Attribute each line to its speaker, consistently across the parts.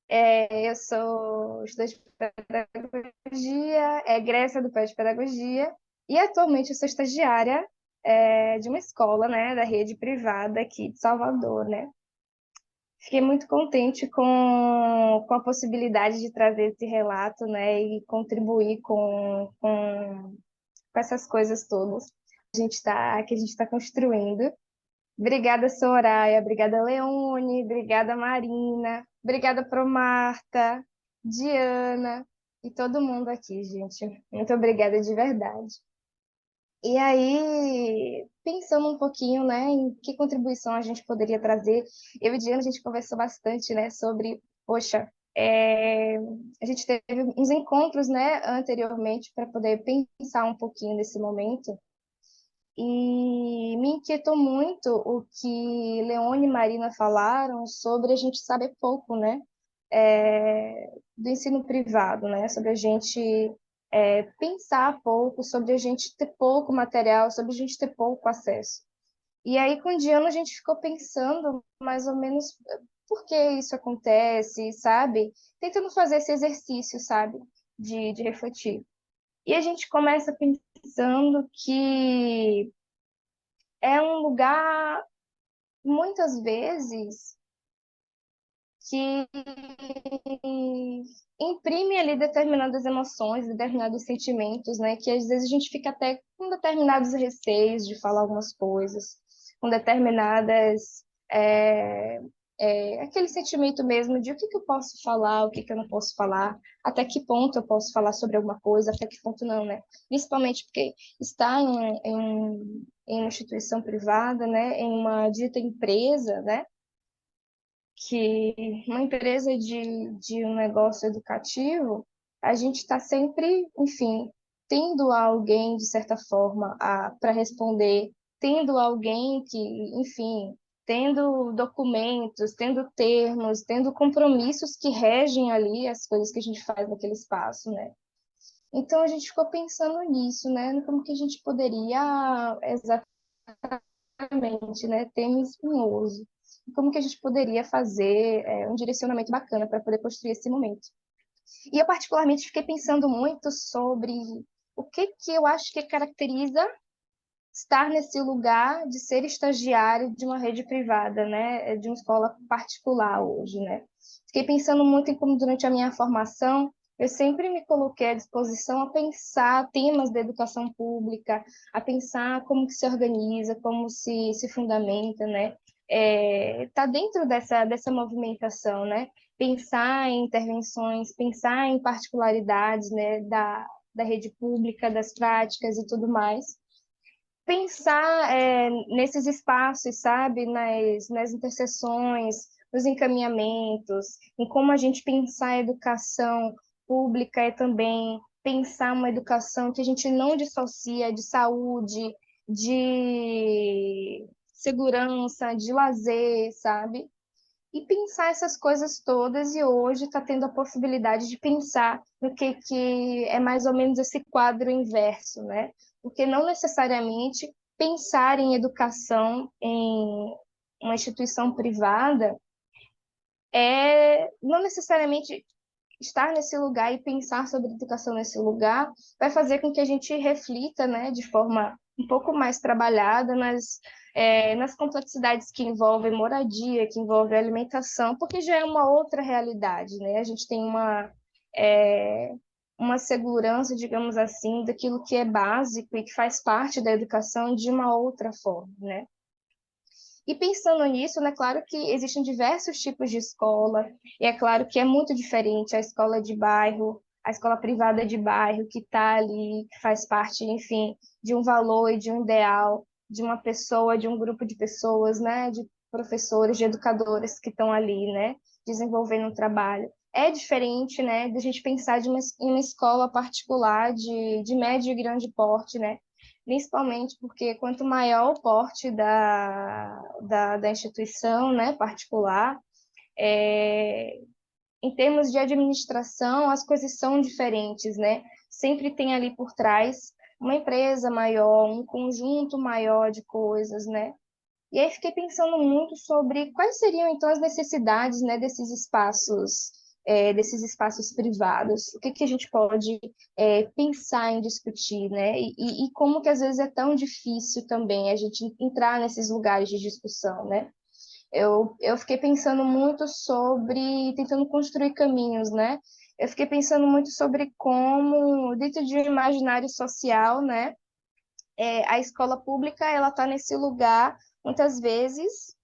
Speaker 1: Eu sou estudante de pedagogia, egressa do PET de Pedagogia, e atualmente eu sou estagiária, de uma escola, né, da rede privada aqui de Salvador, né? Fiquei muito contente com a possibilidade de trazer esse relato, né, e contribuir com essas coisas todas que a gente está construindo. Obrigada, Soraya. Obrigada, Leone. Obrigada, Marina. Obrigada pro Marta, Diana e todo mundo aqui, gente. Muito obrigada de verdade. E aí, pensando um pouquinho, né, em que contribuição a gente poderia trazer, eu e Diana, a gente conversou bastante, né, sobre, poxa, a gente teve uns encontros, né, anteriormente para poder pensar um pouquinho nesse momento. E me inquietou muito o que Leone e Marina falaram sobre a gente saber pouco, né, do ensino privado, né, sobre a gente pensar pouco, sobre a gente ter pouco material, sobre a gente ter pouco acesso. E aí, com o Diana, a gente ficou pensando mais ou menos por que isso acontece, sabe? Tentando fazer esse exercício, sabe, de refletir. E a gente começa pensando que é um lugar, muitas vezes, que imprime ali determinadas emoções, determinados sentimentos, né? Que às vezes a gente fica até com determinados receios de falar algumas coisas, com determinadas. é, Aquele sentimento mesmo de o que que eu posso falar, o que que eu não posso falar, até que ponto eu posso falar sobre alguma coisa, até que ponto não, né? Principalmente porque está em uma instituição privada, né? Em uma dita empresa, né? Que uma empresa de um negócio educativo, a gente está sempre, enfim, tendo alguém, de certa forma, para responder, tendo alguém que, enfim, tendo documentos, tendo termos, tendo compromissos que regem ali as coisas que a gente faz naquele espaço, né? Então a gente ficou pensando nisso, né? Como que a gente poderia exatamente, né? Tema espinhoso. Como que a gente poderia fazer um direcionamento bacana para poder construir esse momento? E eu particularmente fiquei pensando muito sobre o que que eu acho que caracteriza estar nesse lugar de ser estagiário de uma rede privada, né, de uma escola particular hoje, né? Fiquei pensando muito em como durante a minha formação eu sempre me coloquei à disposição a pensar temas da educação pública, a pensar como que se organiza, como se fundamenta, né? Tá dentro dessa movimentação, né? Pensar em intervenções, pensar em particularidades, né, da rede pública, das práticas e tudo mais pensar nesses espaços, sabe, nas interseções, nos encaminhamentos, em como a gente pensar a educação pública é também pensar uma educação que a gente não dissocia de saúde, de segurança, de lazer, sabe? E pensar essas coisas todas, e hoje está tendo a possibilidade de pensar no que é mais ou menos esse quadro inverso, né? Porque não necessariamente pensar em educação em uma instituição privada não necessariamente estar nesse lugar e pensar sobre educação nesse lugar vai fazer com que a gente reflita, né, de forma um pouco mais trabalhada nas complexidades que envolvem moradia, que envolvem alimentação, porque já é uma outra realidade, né? A gente tem é, uma segurança, digamos assim, daquilo que é básico e que faz parte da educação de uma outra forma, né? E pensando nisso, né, claro que existem diversos tipos de escola, e é claro que é muito diferente a escola de bairro, a escola privada de bairro, que está ali, que faz parte, enfim, de um valor e de um ideal, de uma pessoa, de um grupo de pessoas, né, de professores, de educadores que estão ali, né, desenvolvendo um trabalho. É diferente, né, da gente pensar em uma escola particular de médio e grande porte, né, principalmente porque quanto maior o porte da instituição, né, particular, é, em termos de administração, as coisas são diferentes, né? Sempre tem ali por trás uma empresa maior, um conjunto maior de coisas, né? E aí fiquei pensando muito sobre quais seriam então as necessidades, né, desses espaços desses espaços privados, o que que a gente pode pensar em discutir, né? E como que às vezes é tão difícil também a gente entrar nesses lugares de discussão, né? Eu fiquei pensando muito sobre, tentando construir caminhos, né? Eu fiquei pensando muito sobre como, dentro de um imaginário social, né? A escola pública, ela está nesse lugar, muitas vezes,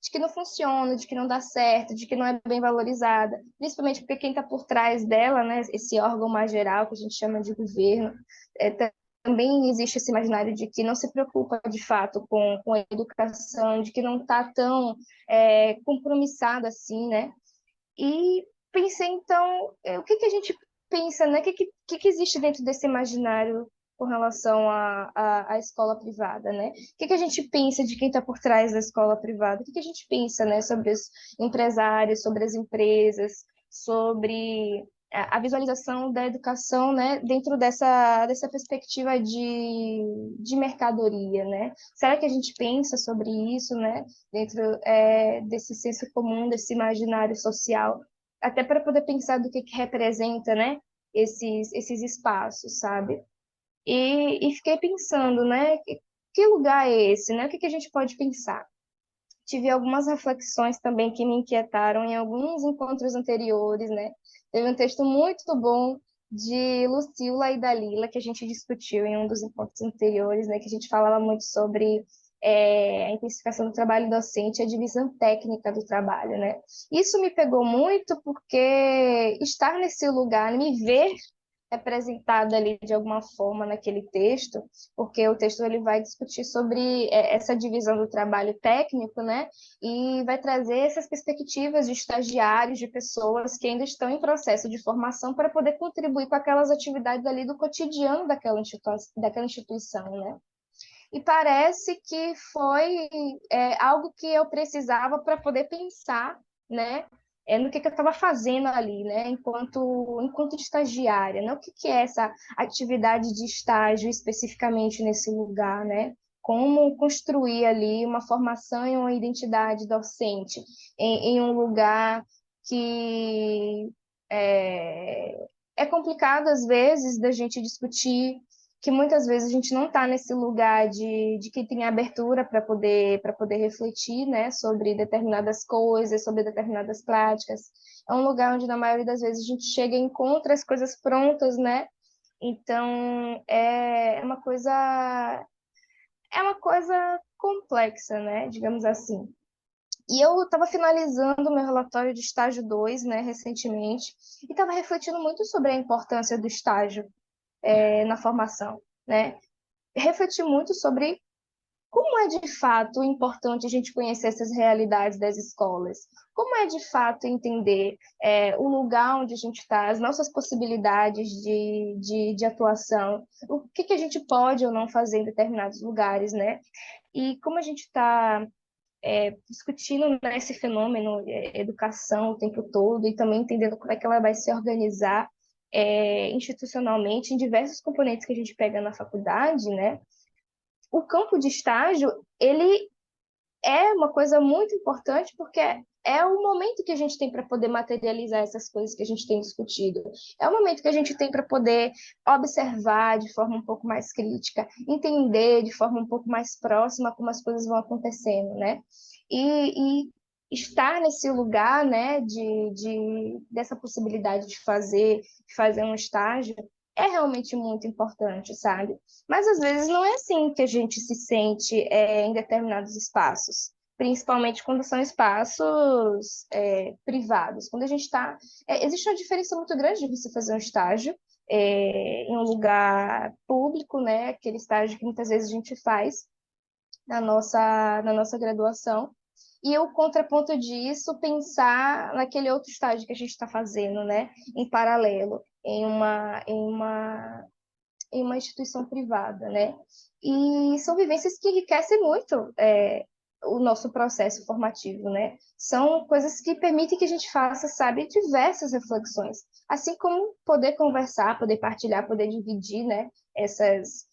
Speaker 1: de que não funciona, de que não dá certo, de que não é bem valorizada, principalmente porque quem está por trás dela, né? Esse órgão mais geral, que a gente chama de governo, também existe esse imaginário de que não se preocupa de fato com a educação, de que não está tão compromissado assim, né? E pensei, então, o que que a gente pensa, né? O que existe dentro desse imaginário com relação à escola privada, né? O que a gente pensa de quem está por trás da escola privada? O que a gente pensa, né, sobre os empresários, sobre as empresas, sobre a visualização da educação, né, dentro dessa perspectiva de mercadoria, né? Será que a gente pensa sobre isso, né, dentro desse senso comum, desse imaginário social, até para poder pensar do que representa, né, esses espaços, sabe? E fiquei pensando, né, que lugar é esse, né? O que que a gente pode pensar? Tive algumas reflexões também que me inquietaram em alguns encontros anteriores, né? Teve um texto muito bom de Lucila e Dalila que a gente discutiu em um dos encontros anteriores, né? Que a gente falava muito sobre a intensificação do trabalho docente e a divisão técnica do trabalho, né? Isso me pegou muito porque estar nesse lugar, me ver representada ali de alguma forma naquele texto, porque o texto ele vai discutir sobre essa divisão do trabalho técnico, né? E vai trazer essas perspectivas de estagiários, de pessoas que ainda estão em processo de formação para poder contribuir com aquelas atividades ali do cotidiano daquela instituição, né? E parece que foi algo que eu precisava para poder pensar, né, no que eu estava fazendo ali, né, enquanto estagiária, né, o que é essa atividade de estágio especificamente nesse lugar, né? Como construir ali uma formação e uma identidade docente em um lugar que é, é complicado às vezes da gente discutir, que muitas vezes a gente não está nesse lugar de que tem abertura para poder refletir, né, sobre determinadas coisas, sobre determinadas práticas. É um lugar onde, na maioria das vezes, a gente chega e encontra as coisas prontas, né? Então, é uma coisa complexa, né, digamos assim. E eu estava finalizando meu relatório de estágio 2, né, recentemente, e estava refletindo muito sobre a importância do estágio na formação, né? Refleti muito sobre como é de fato importante a gente conhecer essas realidades das escolas, como é de fato entender o lugar onde a gente está, as nossas possibilidades de atuação, o que que a gente pode ou não fazer em determinados lugares, né? E como a gente está discutindo, né, esse fenômeno, educação o tempo todo, e também entendendo como é que ela vai se organizar institucionalmente em diversos componentes que a gente pega na faculdade, né? O campo de estágio, ele é uma coisa muito importante porque é o momento que a gente tem para poder materializar essas coisas que a gente tem discutido. É o momento que a gente tem para poder observar de forma um pouco mais crítica, entender de forma um pouco mais próxima como as coisas vão acontecendo, né? E estar nesse lugar, né, dessa possibilidade de fazer um estágio é realmente muito importante, sabe? Mas às vezes não é assim que a gente se sente em determinados espaços, principalmente quando são espaços privados. Quando a gente está. Existe uma diferença muito grande de você fazer um estágio em um lugar público, né? Aquele estágio que muitas vezes a gente faz na nossa graduação. E o contraponto disso, pensar naquele outro estágio que a gente está fazendo, né? Em paralelo, em uma instituição privada, né? E são vivências que enriquecem muito o nosso processo formativo, né? São coisas que permitem que a gente faça, sabe, diversas reflexões, assim como poder conversar, poder partilhar, poder dividir, né? Essas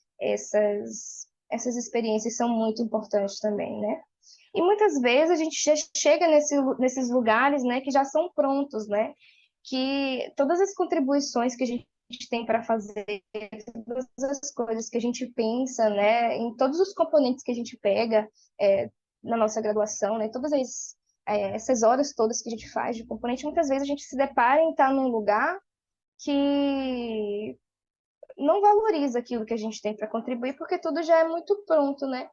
Speaker 1: experiências são muito importantes também, né? E muitas vezes a gente já chega nesses lugares, né, que já são prontos, né? Que todas as contribuições que a gente tem para fazer, todas as coisas que a gente pensa, né, em todos os componentes que a gente pega na nossa graduação, né, essas horas todas que a gente faz de componente, muitas vezes a gente se depara em estar num lugar que não valoriza aquilo que a gente tem para contribuir, porque tudo já é muito pronto, né?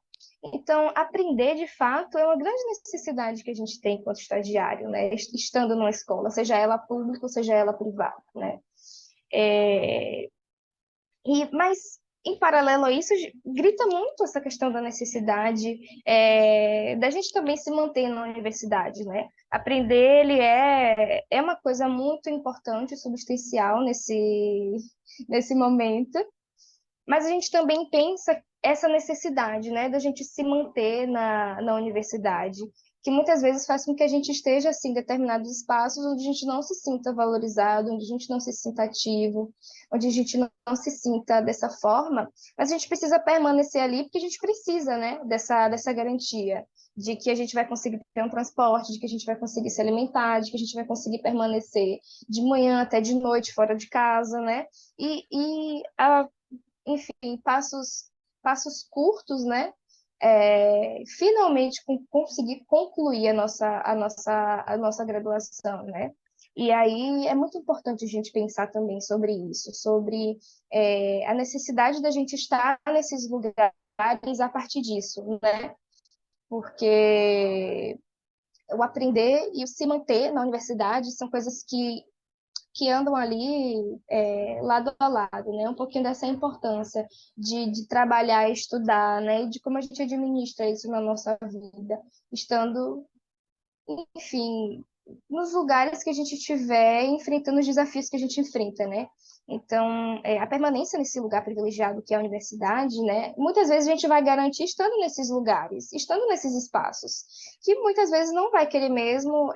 Speaker 1: Então, aprender de fato é uma grande necessidade que a gente tem enquanto estagiário, né? Estando numa escola, seja ela pública ou seja ela privada, né? É, mas, em paralelo a isso, grita muito essa questão da necessidade da gente também se manter na universidade, né? Aprender, é uma coisa muito importante, substancial nesse momento, mas a gente também pensa essa necessidade, né, da gente se manter na universidade, que muitas vezes faz com que a gente esteja assim, em determinados espaços onde a gente não se sinta valorizado, onde a gente não se sinta ativo, onde a gente não se sinta dessa forma, mas a gente precisa permanecer ali porque a gente precisa, né, dessa garantia de que a gente vai conseguir ter um transporte, de que a gente vai conseguir se alimentar, de que a gente vai conseguir permanecer de manhã até de noite fora de casa, né? Enfim, passos curtos, né? Finalmente conseguir concluir a nossa graduação, né? E aí é muito importante a gente pensar também sobre isso, sobre a necessidade da gente estar nesses lugares a partir disso, né? Porque o aprender e o se manter na universidade são coisas que andam ali lado a lado, né? Um pouquinho dessa importância de trabalhar e estudar, né? E de como a gente administra isso na nossa vida, estando, enfim, nos lugares que a gente estiver, enfrentando os desafios que a gente enfrenta, né? Então, a permanência nesse lugar privilegiado que é a universidade, né? Muitas vezes a gente vai garantir estando nesses lugares, estando nesses espaços, que muitas vezes não vai querer mesmo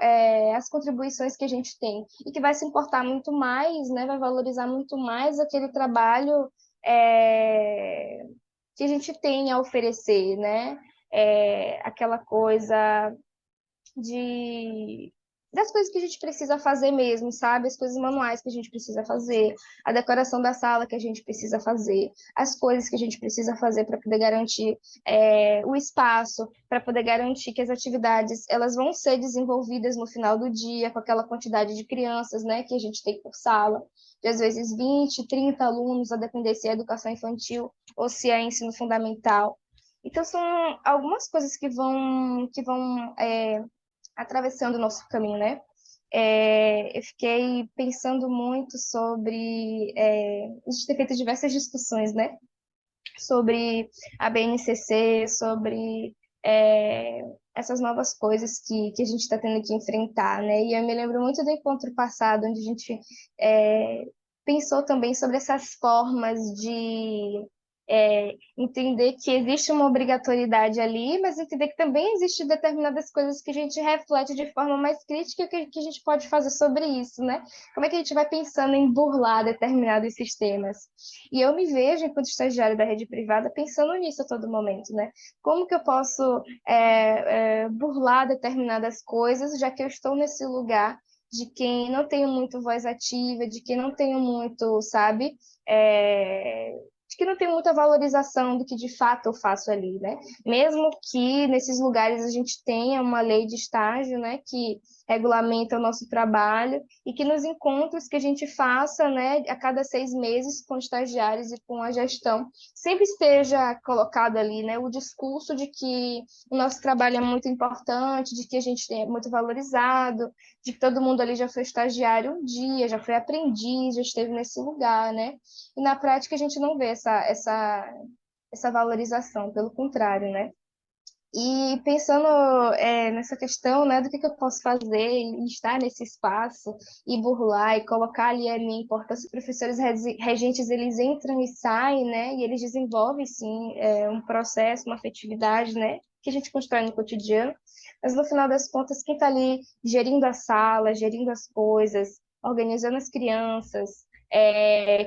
Speaker 1: as contribuições que a gente tem e que vai se importar muito mais, né? Vai valorizar muito mais aquele trabalho é, que a gente tem a oferecer, né? Aquela coisa de das coisas que a gente precisa fazer mesmo, sabe? As coisas manuais que a gente precisa fazer, a decoração da sala que a gente precisa fazer, as coisas que a gente precisa fazer para poder garantir o espaço, para poder garantir que as atividades elas vão ser desenvolvidas no final do dia com aquela quantidade de crianças, né, que a gente tem por sala, de às vezes 20, 30 alunos, a depender se é educação infantil ou se é ensino fundamental. Então, são algumas coisas que vão atravessando o nosso caminho, né? Eu fiquei pensando muito sobre. A gente tem feito diversas discussões, né? Sobre a BNCC, sobre é, essas novas coisas que a gente está tendo que enfrentar, né? E eu me lembro muito do encontro passado, onde a gente é, pensou também sobre essas formas de entender que existe uma obrigatoriedade ali, mas entender que também existe determinadas coisas que a gente reflete de forma mais crítica que a gente pode fazer sobre isso, né? Como é que a gente vai pensando em burlar determinados sistemas? E eu me vejo, enquanto estagiária da rede privada, pensando nisso a todo momento, né? Como que eu posso burlar determinadas coisas, já que eu estou nesse lugar de quem não tenho muito voz ativa, de quem não tenho muito, sabe? É, de que não tem muita valorização do que de fato eu faço ali, né? Mesmo que nesses lugares a gente tenha uma lei de estágio, né, que regulamenta o nosso trabalho e que nos encontros que a gente faça, né, a cada 6 meses com estagiários e com a gestão, sempre esteja colocado ali, né, o discurso de que o nosso trabalho é muito importante, de que a gente é muito valorizado, de que todo mundo ali já foi estagiário um dia, já foi aprendiz, já esteve nesse lugar, né? E na prática a gente não vê essa valorização, pelo contrário, né? E pensando nessa questão, né, do que eu posso fazer e estar nesse espaço e burlar e colocar ali a minha importância, os professores regentes, eles entram e saem, né, e eles desenvolvem, sim, um processo, uma afetividade, né, que a gente constrói no cotidiano, mas no final das contas, quem está ali gerindo a sala, gerindo as coisas, organizando as crianças,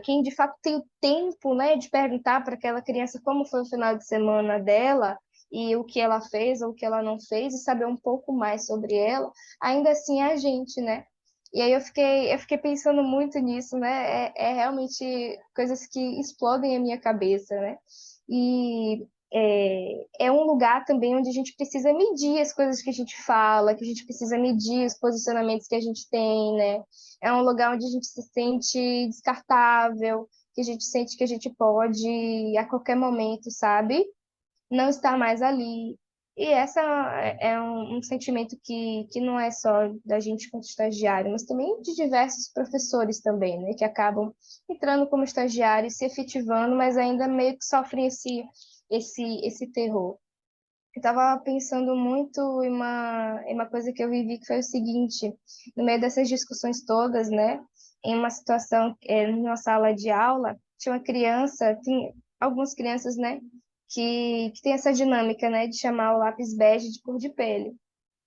Speaker 1: quem de fato tem o tempo, né, de perguntar para aquela criança como foi o final de semana dela, e o que ela fez ou o que ela não fez, e saber um pouco mais sobre ela, ainda assim é a gente, né? E aí eu fiquei pensando muito nisso, né? É realmente coisas que explodem a minha cabeça, né? E é um lugar também onde a gente precisa medir as coisas que a gente fala, que a gente precisa medir os posicionamentos que a gente tem, né? É um lugar onde a gente se sente descartável, que a gente sente que a gente pode, a qualquer momento, sabe? Não estar mais ali. E essa é um sentimento que não é só da gente quanto estagiário, mas também de diversos professores também, né? Que acabam entrando como estagiários, se efetivando, mas ainda meio que sofrem esse terror. Eu estava pensando muito em uma coisa que eu vivi, que foi o seguinte: no meio dessas discussões todas, né, em uma situação, numa sala de aula, tinha uma criança, tem algumas crianças, né, que tem essa dinâmica, né, de chamar o lápis bege de cor de pele.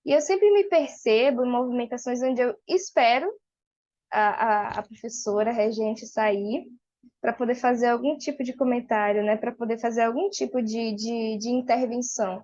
Speaker 1: E eu sempre me percebo em movimentações onde eu espero a professora, a regente sair para poder fazer algum tipo de comentário, né, para poder fazer algum tipo de intervenção.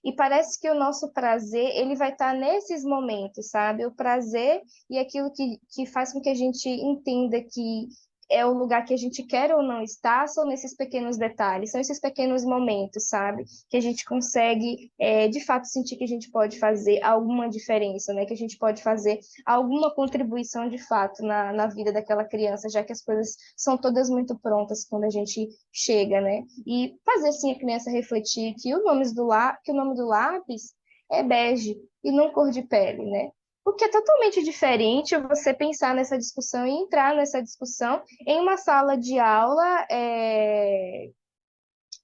Speaker 1: E parece que o nosso prazer, ele vai estar nesses momentos, sabe? O prazer e aquilo que faz com que a gente entenda que é o lugar que a gente quer ou não estar, são nesses pequenos detalhes, são esses pequenos momentos, sabe? Que a gente consegue, de fato, sentir que a gente pode fazer alguma diferença, né? Que a gente pode fazer alguma contribuição, de fato, na vida daquela criança, já que as coisas são todas muito prontas quando a gente chega, né? E fazer, sim, a criança refletir que o nome do lápis é bege e não cor de pele, né? Porque é totalmente diferente você pensar nessa discussão e entrar nessa discussão em uma sala de aula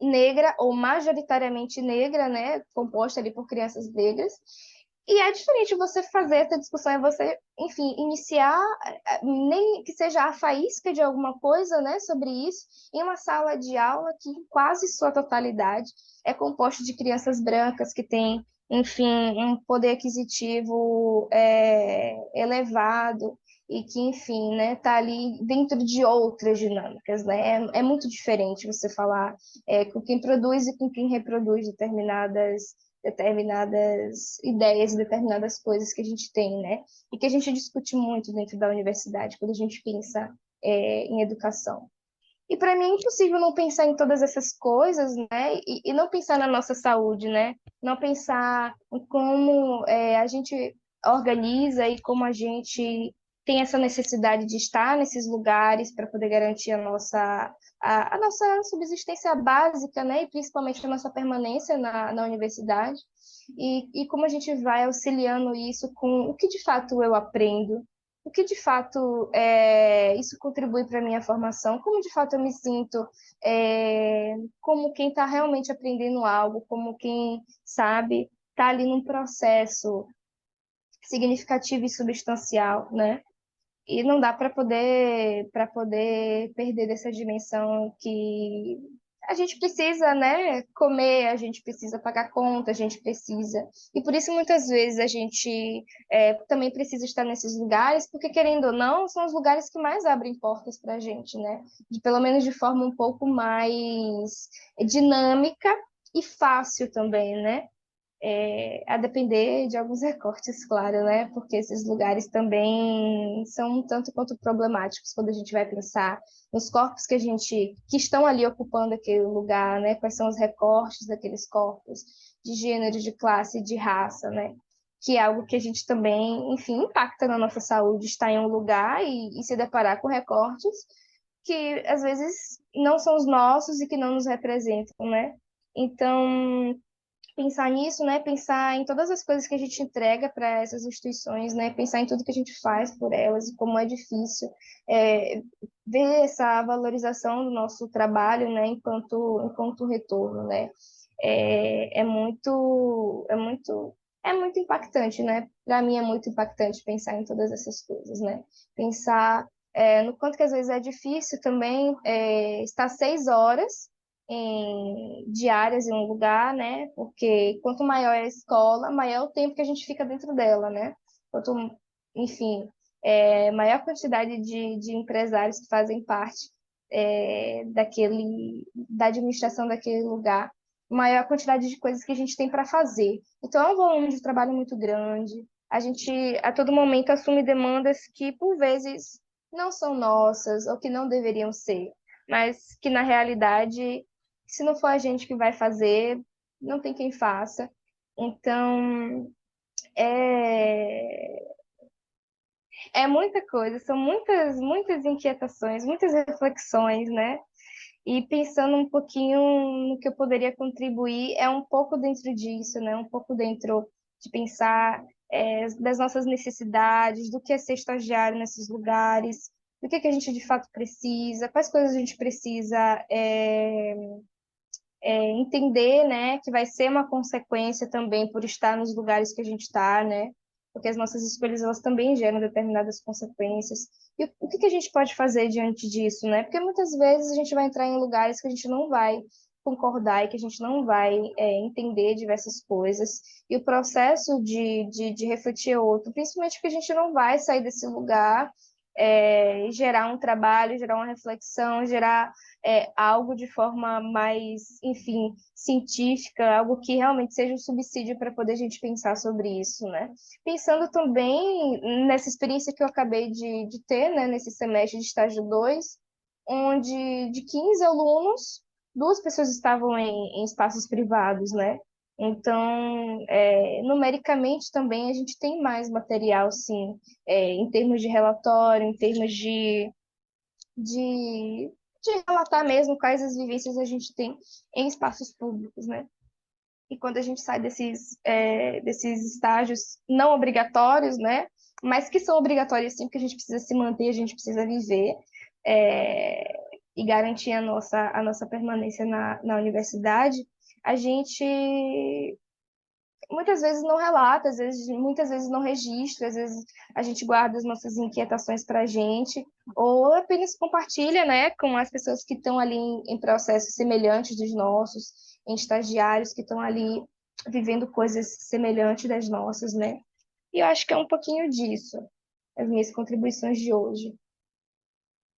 Speaker 1: negra ou majoritariamente negra, né, composta ali por crianças negras. E é diferente você fazer essa discussão, é você, enfim, iniciar, nem que seja a faísca de alguma coisa, né, sobre isso, em uma sala de aula que, em quase sua totalidade, é composta de crianças brancas que têm, enfim, um poder aquisitivo elevado, e que, enfim, né, tá ali dentro de outras dinâmicas, né? É muito diferente você falar com quem produz e com quem reproduz determinadas ideias, determinadas coisas que a gente tem, né? E que a gente discute muito dentro da universidade quando a gente pensa em educação. E para mim é impossível não pensar em todas essas coisas, né? E não pensar na nossa saúde, né? Não pensar em como a gente organiza e como a gente tem essa necessidade de estar nesses lugares para poder garantir a nossa subsistência básica, né? E principalmente a nossa permanência na universidade. E como a gente vai auxiliando isso com o que de fato eu aprendo, o que de fato isso contribui para a minha formação, como de fato eu me sinto como quem está realmente aprendendo algo, como quem sabe está ali num processo significativo e substancial, né? E não dá para poder perder dessa dimensão que a gente precisa, né, comer, a gente precisa pagar conta, a gente precisa. E por isso muitas vezes a gente também precisa estar nesses lugares, porque querendo ou não, são os lugares que mais abrem portas para a gente, né? Pelo menos de forma um pouco mais dinâmica e fácil também, né? A depender de alguns recortes, claro, né? Porque esses lugares também são um tanto quanto problemáticos quando a gente vai pensar nos corpos que estão ali ocupando aquele lugar, né? Quais são os recortes daqueles corpos de gênero, de classe, de raça, né? Que é algo que a gente também, enfim, impacta na nossa saúde, estar em um lugar e se deparar com recortes que às vezes não são os nossos e que não nos representam, né? Então, pensar nisso, né? Pensar em todas as coisas que a gente entrega para essas instituições, né? Pensar em tudo que a gente faz por elas e como é difícil é, ver essa valorização do nosso trabalho, né? Enquanto retorno, né? É muito impactante, né? Para mim é muito impactante pensar em todas essas coisas, né? Pensar no quanto que às vezes é difícil também estar 6 horas diárias em um lugar, né? Porque quanto maior é a escola, maior é o tempo que a gente fica dentro dela, né? Quanto, enfim, maior a quantidade de empresários que fazem parte da administração daquele lugar, maior quantidade de coisas que a gente tem para fazer. Então, é um volume de trabalho muito grande. A gente, a todo momento, assume demandas que, por vezes, não são nossas ou que não deveriam ser, mas que, na realidade, se não for a gente que vai fazer, não tem quem faça. Então, é, é muita coisa, são muitas, muitas inquietações, muitas reflexões, né? E pensando um pouquinho no que eu poderia contribuir, é um pouco dentro disso, né? Um pouco dentro de pensar das nossas necessidades, do que é ser estagiário nesses lugares, do que a gente de fato precisa, quais coisas a gente precisa entender, né? Que vai ser uma consequência também por estar nos lugares que a gente está, né? Porque as nossas escolhas, elas também geram determinadas consequências. E o que a gente pode fazer diante disso, né? Porque muitas vezes a gente vai entrar em lugares que a gente não vai concordar e que a gente não vai entender diversas coisas. E o processo de refletir é outro, principalmente porque a gente não vai sair desse lugar, gerar um trabalho, gerar uma reflexão, gerar algo de forma mais, enfim, científica, algo que realmente seja um subsídio para poder a gente pensar sobre isso, né? Pensando também nessa experiência que eu acabei de ter, né, nesse semestre de estágio 2, onde de 15 alunos, duas pessoas estavam em espaços privados, né? Então, numericamente também a gente tem mais material, sim, em termos de relatório, em termos de, de relatar mesmo quais as vivências a gente tem em espaços públicos, né? E quando a gente sai desses estágios não obrigatórios, né? Mas que são obrigatórios sim, porque a gente precisa se manter, a gente precisa viver é, e garantir a nossa permanência na universidade, a gente muitas vezes não relata, muitas vezes não registra, às vezes a gente guarda as nossas inquietações para a gente, ou apenas compartilha, né, com as pessoas que estão ali em processos semelhantes dos nossos, em estagiários que estão ali vivendo coisas semelhantes das nossas, né? E eu acho que é um pouquinho disso, as minhas contribuições de hoje.